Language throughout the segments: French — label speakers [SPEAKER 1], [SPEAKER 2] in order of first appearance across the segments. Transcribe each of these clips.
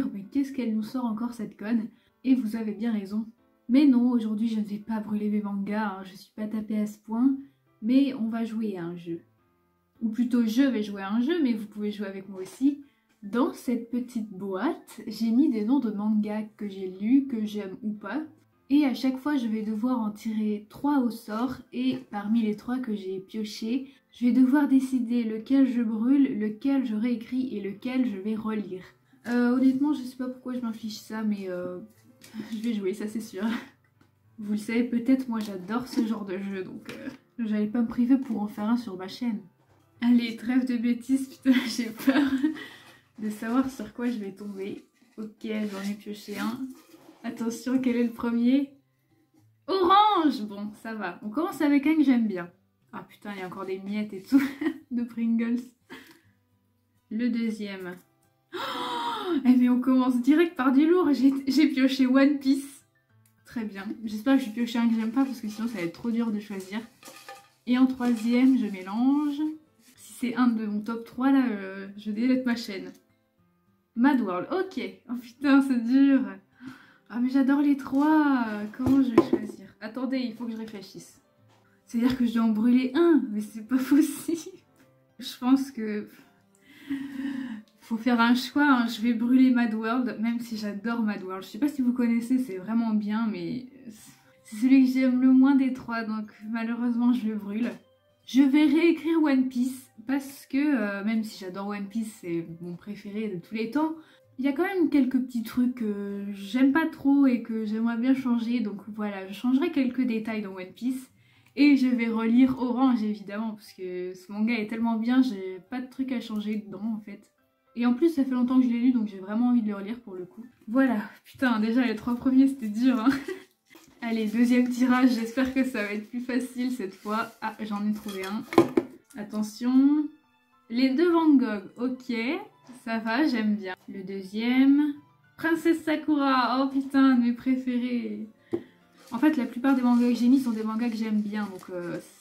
[SPEAKER 1] dire mais qu'est-ce qu'elle nous sort encore cette conne? Et vous avez bien raison. Mais non, aujourd'hui je ne vais pas brûler mes mangas, hein, je suis pas tapée à ce point, mais on va jouer à un jeu. Ou plutôt je vais jouer à un jeu, mais vous pouvez jouer avec moi aussi. Dans cette petite boîte, j'ai mis des noms de mangas que j'ai lus, que j'aime ou pas. Et à chaque fois, je vais devoir en tirer 3 au sort. Et parmi les 3 que j'ai piochés, je vais devoir décider lequel je brûle, lequel je réécris et lequel je vais relire. Honnêtement, je sais pas pourquoi je m'inflige ça, mais je vais jouer, ça c'est sûr. Vous le savez peut-être, moi j'adore ce genre de jeu, donc j'allais pas me priver pour en faire un sur ma chaîne. Allez, trêve de bêtises, putain, j'ai peur de savoir sur quoi je vais tomber. Ok, j'en ai pioché un. Attention, quel est le premier? Orange! Bon, ça va. On commence avec un que j'aime bien. Ah putain, il y a encore des miettes et tout de Pringles. Le deuxième. Oh, eh mais on commence direct par du lourd. J'ai pioché One Piece. Très bien. J'espère que j'ai pioché un que j'aime pas parce que sinon ça va être trop dur de choisir. Et en troisième, je mélange. Si c'est un de mon top 3 là, je délète ma chaîne. Mad World, ok. Oh putain, c'est dur. Ah mais j'adore les 3. Comment je vais choisir? Attendez, il faut que je réfléchisse. C'est-à-dire que je dois en brûler un, mais c'est pas possible. Je pense que faut faire un choix, hein. Je vais brûler Mad World, même si j'adore Mad World. Je sais pas si vous connaissez, c'est vraiment bien, mais c'est celui que j'aime le moins des 3, donc malheureusement je le brûle. Je vais réécrire One Piece, parce que même si j'adore One Piece, c'est mon préféré de tous les temps, il y a quand même quelques petits trucs que j'aime pas trop et que j'aimerais bien changer, donc voilà, je changerai quelques détails dans One Piece. Et je vais relire Orange évidemment, parce que ce manga est tellement bien, j'ai pas de trucs à changer dedans en fait. Et en plus ça fait longtemps que je l'ai lu, donc j'ai vraiment envie de le relire pour le coup. Voilà, putain, déjà les 3 premiers c'était dur hein. Allez, deuxième tirage, j'espère que ça va être plus facile cette fois. Ah, j'en ai trouvé un. Attention. Les 2 Van Gogh, ok, ça va, j'aime bien. Le deuxième. Princesse Sakura, oh putain, de mes préférés. En fait, la plupart des mangas que j'ai mis sont des mangas que j'aime bien, donc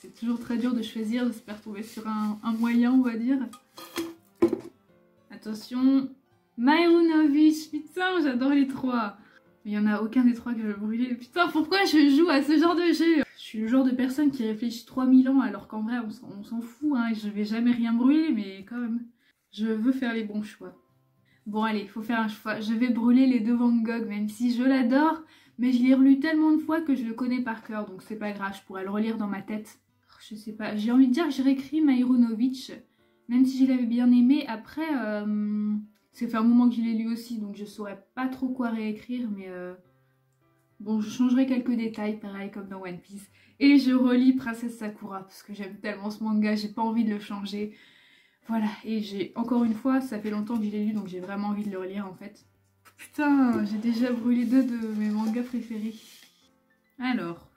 [SPEAKER 1] c'est toujours très dur de choisir. J'espère tomber sur un moyen, on va dire. Attention. Mairunovic, putain, j'adore les 3. Mais il n'y en a aucun des 3 que je veux brûler. Putain, pourquoi je joue à ce genre de jeu? Je suis le genre de personne qui réfléchit 3000 ans, alors qu'en vrai, on s'en fout, hein. Je vais jamais rien brûler, mais quand même, je veux faire les bons choix. Bon, allez, il faut faire un choix. Je vais brûler les 2 Van Gogh, même si je l'adore. Mais je l'ai relu tellement de fois que je le connais par cœur, donc c'est pas grave, je pourrais le relire dans ma tête. Je sais pas, j'ai envie de dire que j'ai réécrit Mairunovic, même si je l'avais bien aimé. Après, ça fait un moment que je l'ai lu aussi, donc je saurais pas trop quoi réécrire, mais bon, je changerai quelques détails, pareil comme dans One Piece. Et je relis Princesse Sakura, parce que j'aime tellement ce manga, j'ai pas envie de le changer. Voilà, et j'ai encore une fois, ça fait longtemps que je l'ai lu, donc j'ai vraiment envie de le relire en fait. Putain, j'ai déjà brûlé 2 de mes mangas préférés. Alors,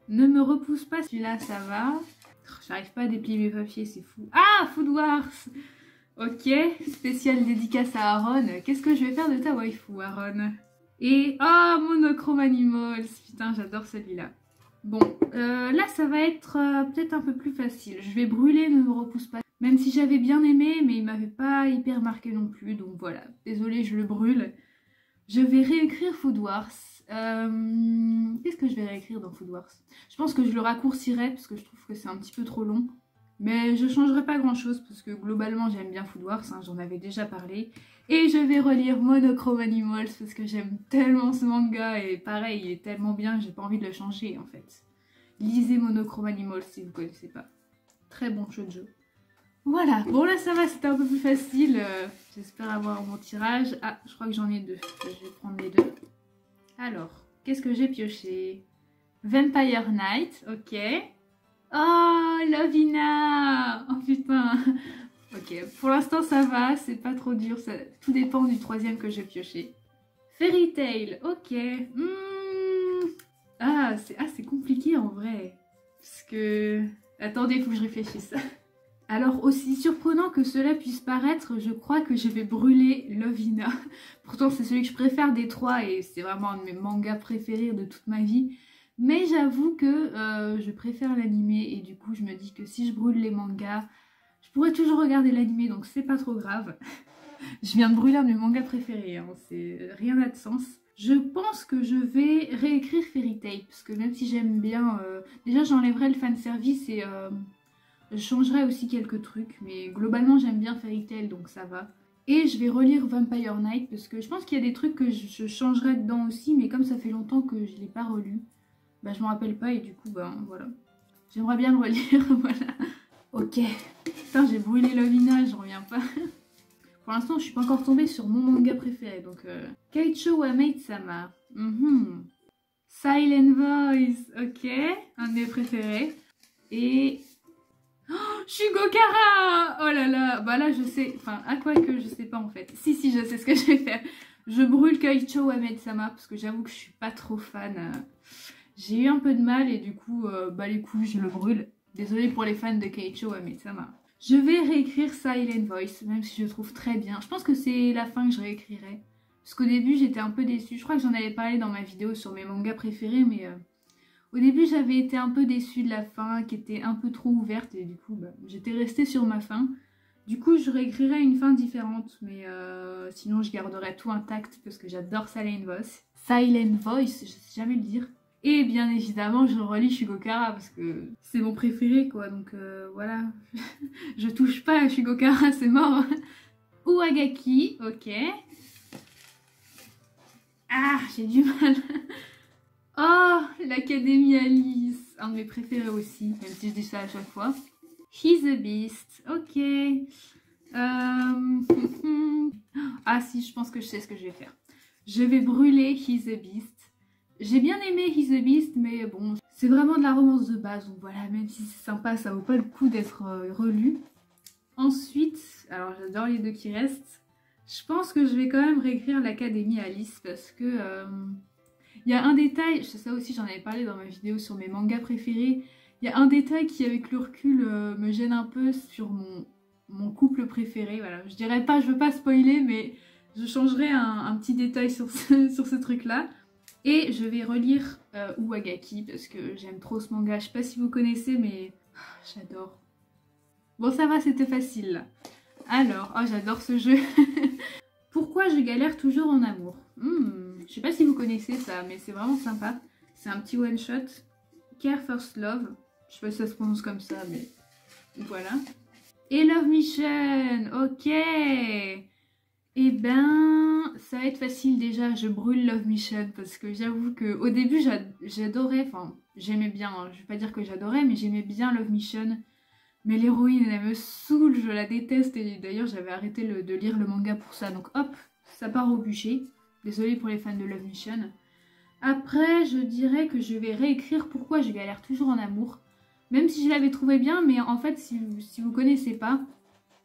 [SPEAKER 1] ne me repousse pas, celui-là ça va. J'arrive pas à déplier mes papiers, c'est fou. Ah, Food Wars. Ok, spécial dédicace à Aaron. Qu'est-ce que je vais faire de ta waifu, Aaron? Et, oh, Monochrome Animals. Putain, j'adore celui-là. Bon, là ça va être peut-être un peu plus facile. Je vais brûler Ne me repousse pas. Même si j'avais bien aimé, mais il m'avait pas hyper marqué non plus. Donc voilà, désolée, je le brûle. Je vais réécrire Food Wars. Qu'est-ce que je vais réécrire dans Food Wars? Je pense que je le raccourcirai parce que je trouve que c'est un petit peu trop long. Mais je changerai pas grand chose parce que globalement j'aime bien Food Wars, hein, j'en avais déjà parlé. Et je vais relire Monochrome Animals parce que j'aime tellement ce manga et pareil, il est tellement bien que j'ai pas envie de le changer en fait. Lisez Monochrome Animals si vous connaissez pas. Très bon shoujo. Voilà, bon là ça va, c'était un peu plus facile. J'espère avoir mon tirage. Ah, je crois que j'en ai 2. Je vais prendre les 2. Alors, qu'est-ce que j'ai pioché? Vampire Knight, ok. Oh, Lovina! Oh putain! Ok, pour l'instant ça va, c'est pas trop dur. Ça, tout dépend du 3e que j'ai pioché. Fairy Tail, ok. Ah, c'est compliqué en vrai. Parce que... Attendez, il faut que je réfléchisse. Alors, aussi surprenant que cela puisse paraître, je crois que je vais brûler Lovina. Pourtant, c'est celui que je préfère des 3 et c'est vraiment un de mes mangas préférés de toute ma vie. Mais j'avoue que je préfère l'animé et du coup, je me dis que si je brûle les mangas, je pourrais toujours regarder l'animé, donc c'est pas trop grave. Je viens de brûler un de mes mangas préférés, hein. C'est rien n'a de sens. Je pense que je vais réécrire Fairy Tail, parce que même si j'aime bien... déjà j'enlèverai le fanservice et je changerai aussi quelques trucs, mais globalement j'aime bien Fairy Tail, donc ça va. Et je vais relire Vampire Knight, parce que je pense qu'il y a des trucs que je changerai dedans aussi, mais comme ça fait longtemps que je ne l'ai pas relu, bah je m'en rappelle pas et du coup, bah voilà. J'aimerais bien le relire, voilà. Ok. Putain, j'ai brûlé Lovina, j'en reviens pas. Pour l'instant, je suis pas encore tombée sur mon manga préféré, donc... Keiichou wa Maid-sama. Silent Voice, ok. Un de mes préférés. Et... Oh, Shugokara! Oh là là, bah là je sais, enfin, à quoi que je sais pas en fait. Si, je sais ce que je vais faire. Je brûle Keiichou wa Maid-sama, parce que j'avoue que je suis pas trop fan. J'ai eu un peu de mal et du coup, bah les couilles, je le brûle. Désolée pour les fans de Keiichou wa Maid-sama. Je vais réécrire Silent Voice, même si je le trouve très bien. Je pense que c'est la fin que je réécrirai. Parce qu'au début, j'étais un peu déçue. Je crois que j'en avais parlé dans ma vidéo sur mes mangas préférés, mais au début, j'avais été un peu déçue de la fin, qui était un peu trop ouverte. Et du coup, bah, j'étais restée sur ma fin. Du coup, je réécrirai une fin différente, mais sinon, je garderai tout intact parce que j'adore Silent Voice. Silent Voice, je sais jamais le dire. Et bien évidemment, je relis Shugokara parce que c'est mon préféré, quoi. Donc voilà, je touche pas à Shugokara, c'est mort. Uagaki, ok. Ah, j'ai du mal. Oh, l'Académie Alice, un de mes préférés aussi, même si je dis ça à chaque fois. He's a Beast, ok. Ah si, je pense que je sais ce que je vais faire. Je vais brûler He's a Beast. J'ai bien aimé He's a Beast, mais bon, c'est vraiment de la romance de base, donc voilà, même si c'est sympa, ça vaut pas le coup d'être relu. Ensuite, alors j'adore les deux qui restent. Je pense que je vais quand même réécrire l'Académie Alice, parce que... il y a un détail, ça aussi j'en avais parlé dans ma vidéo sur mes mangas préférés, il y a un détail qui avec le recul me gêne un peu sur mon couple préféré, voilà. Je dirais pas, je veux pas spoiler, mais je changerai un petit détail sur ce truc-là. Et je vais relire Uagaki parce que j'aime trop ce manga. Je sais pas si vous connaissez, mais j'adore. Bon, ça va, c'était facile là. Alors, oh, j'adore ce jeu. Pourquoi je galère toujours en amour? Je sais pas si vous connaissez ça, mais c'est vraiment sympa. C'est un petit one-shot. Care First Love. Je sais pas si ça se prononce comme ça, mais voilà. Et Love Mission, ok. Eh ben, ça va être facile déjà, je brûle Love Mission parce que j'avoue qu'au début j'adorais, enfin j'aimais bien, hein, je vais pas dire que j'adorais, mais j'aimais bien Love Mission. Mais l'héroïne, elle me saoule, je la déteste et d'ailleurs j'avais arrêté de lire le manga pour ça. Donc hop, ça part au bûcher. Désolée pour les fans de Love Mission. Après, je dirais que je vais réécrire Pourquoi je galère toujours en amour. Même si je l'avais trouvé bien, mais en fait si vous connaissez pas...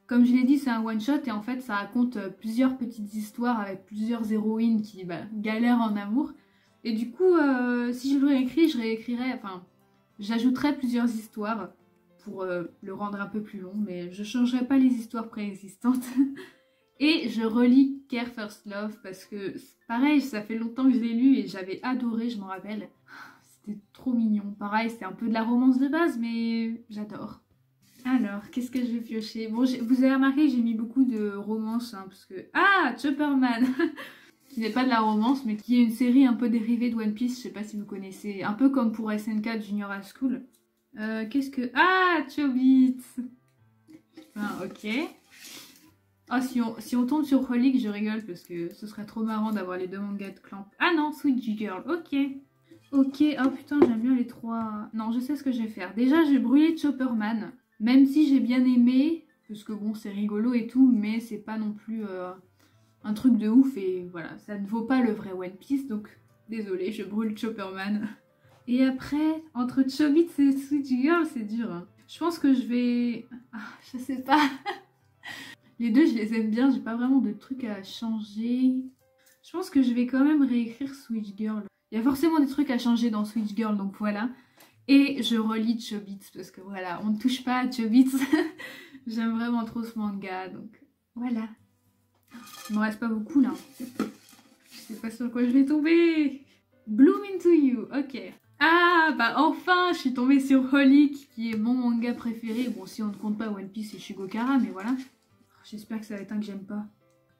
[SPEAKER 1] Comme je l'ai dit, c'est un one-shot et en fait, ça raconte plusieurs petites histoires avec plusieurs héroïnes qui galèrent en amour. Et du coup, si je le réécris, je réécrirai, enfin, j'ajouterai plusieurs histoires pour le rendre un peu plus long, mais je changerai pas les histoires préexistantes. Et je relis Care First Love parce que, pareil, ça fait longtemps que je l'ai lu et j'avais adoré, je m'en rappelle. C'était trop mignon. Pareil, c'est un peu de la romance de base, mais j'adore. Alors, qu'est-ce que je vais piocher? Bon, vous avez remarqué que j'ai mis beaucoup de romance, hein, parce que... Ah, Chopperman qui n'est pas de la romance, mais qui est une série un peu dérivée de One Piece, je sais pas si vous connaissez, un peu comme pour SNK Junior High School. Qu'est-ce que... Ah, Chobits. Ah, ok. Ah, si on tombe sur Holic, je rigole, parce que ce serait trop marrant d'avoir les deux mangas de Clamp. Ah non, Sweet G-Girl, ok. Ok, oh putain, j'aime bien les trois... Non, je sais ce que je vais faire. Déjà, je vais brûler Chopperman. Même si j'ai bien aimé, parce que bon, c'est rigolo et tout, mais c'est pas non plus un truc de ouf et voilà, ça ne vaut pas le vrai One Piece, donc désolée, je brûle Chopperman. Et après, entre Chobits et Sweet Girl, c'est dur. Hein. Je pense que je vais... Ah, je sais pas. Les deux, je les aime bien, j'ai pas vraiment de trucs à changer. Je pense que je vais quand même réécrire Sweet Girl. Il y a forcément des trucs à changer dans Sweet Girl, donc voilà. Et je relis Chobits parce que voilà, on ne touche pas à Chobits. J'aime vraiment trop ce manga, donc voilà. Il me reste pas beaucoup là. Je sais pas sur quoi je vais tomber. Bloom Into You, ok. Ah, bah enfin, je suis tombée sur Holic, qui est mon manga préféré. Bon, si on ne compte pas One Piece et Shugokara, mais voilà. J'espère que ça va être un que j'aime pas.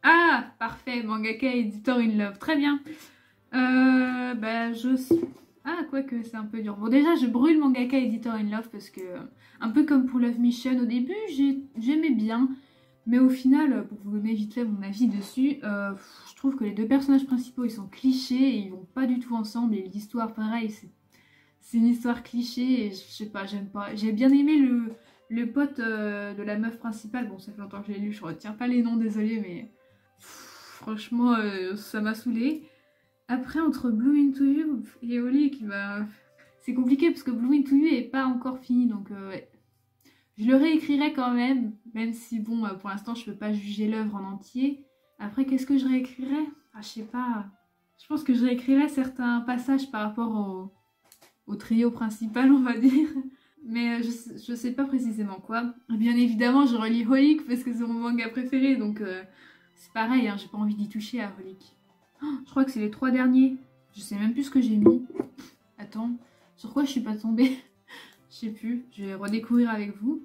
[SPEAKER 1] Ah, parfait, mangaka editor in love, très bien. Bah je... Ah, quoique c'est un peu dur. Bon déjà, je brûle mangaka editor in love parce que, un peu comme pour Love Mission, au début, j'aimais bien. Mais au final, pour vous donner vite fait mon avis dessus, je trouve que les deux personnages principaux, ils sont clichés et ils vont pas du tout ensemble. Et l'histoire, pareil, c'est une histoire cliché et je sais pas, j'aime pas. J'ai bien aimé le pote de la meuf principale. Bon, ça fait longtemps que je l'ai lu, je retiens pas les noms, désolé, mais franchement, ça m'a saoulée. Après, entre Blue Into You et Oli, bah, c'est compliqué parce que Blue Into You est pas encore fini, donc ouais. Je le réécrirai quand même, même si bon, pour l'instant, je peux pas juger l'œuvre en entier. Après, qu'est-ce que je réécrirais? Ah, je sais pas. Je pense que je réécrirais certains passages par rapport au trio principal, on va dire. Mais je sais pas précisément quoi. Bien évidemment, je relis Holic parce que c'est mon manga préféré, donc c'est pareil, hein, j'ai pas envie d'y toucher à Holic. Oh, je crois que c'est les 3 derniers. Je sais même plus ce que j'ai mis. Attends, sur quoi je suis pas tombée? Je sais plus, je vais redécouvrir avec vous.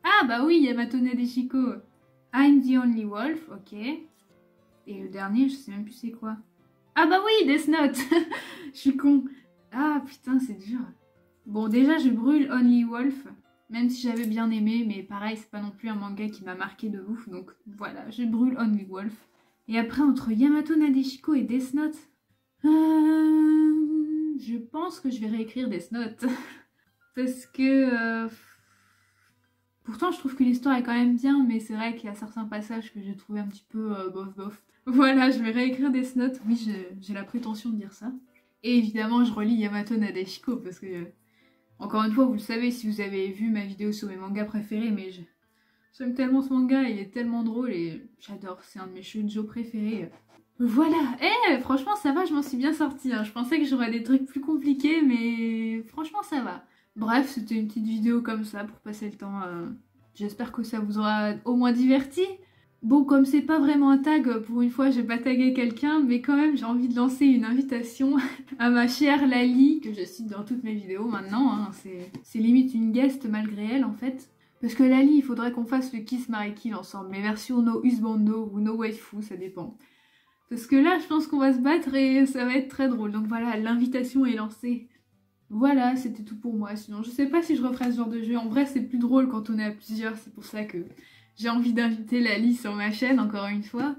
[SPEAKER 1] Ah bah oui, Yamato Nadeshiko. I'm the Only Wolf, ok. Et le dernier, je sais même plus c'est quoi. Ah bah oui, Death Note. Je suis con. Ah putain, c'est dur. Bon, déjà, je brûle Only Wolf, même si j'avais bien aimé, mais pareil, c'est pas non plus un manga qui m'a marqué de ouf, donc voilà, je brûle Only Wolf. Et après, entre Yamato Nadeshiko et Death Note, je pense que je vais réécrire Death Note. Parce que... Pourtant, je trouve que l'histoire est quand même bien, mais c'est vrai qu'il y a certains passages que j'ai trouvé un petit peu bof bof. Voilà, je vais réécrire Death Note. Oui, j'ai la prétention de dire ça. Et évidemment, je relis Yamato Nadeshiko parce que... Encore une fois, vous le savez si vous avez vu ma vidéo sur mes mangas préférés, mais j'aime tellement ce manga, il est tellement drôle et j'adore, c'est un de mes shoujo préférés. Voilà, franchement ça va, je m'en suis bien sortie, hein. Je pensais que j'aurais des trucs plus compliqués, mais franchement ça va. Bref, c'était une petite vidéo comme ça pour passer le temps. J'espère que ça vous aura au moins diverti. Bon, comme c'est pas vraiment un tag, pour une fois j'ai pas tagué quelqu'un, mais quand même j'ai envie de lancer une invitation à ma chère Lali, que je cite dans toutes mes vidéos maintenant, hein. C'est limite une guest malgré elle en fait. Parce que Lali, il faudrait qu'on fasse le Kiss Marry Kill ensemble, mais version no husbando ou no waifu, ça dépend. Parce que là, je pense qu'on va se battre et ça va être très drôle. Donc voilà, l'invitation est lancée. Voilà, c'était tout pour moi. Sinon, je sais pas si je referai ce genre de jeu. En vrai, c'est plus drôle quand on est à plusieurs, c'est pour ça que... J'ai envie d'inviter Lali sur ma chaîne, encore une fois.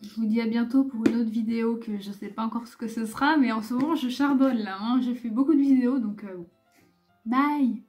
[SPEAKER 1] Je vous dis à bientôt pour une autre vidéo que je sais pas encore ce que ce sera, mais en ce moment je charbonne là, hein. Je fais beaucoup de vidéos, donc bye!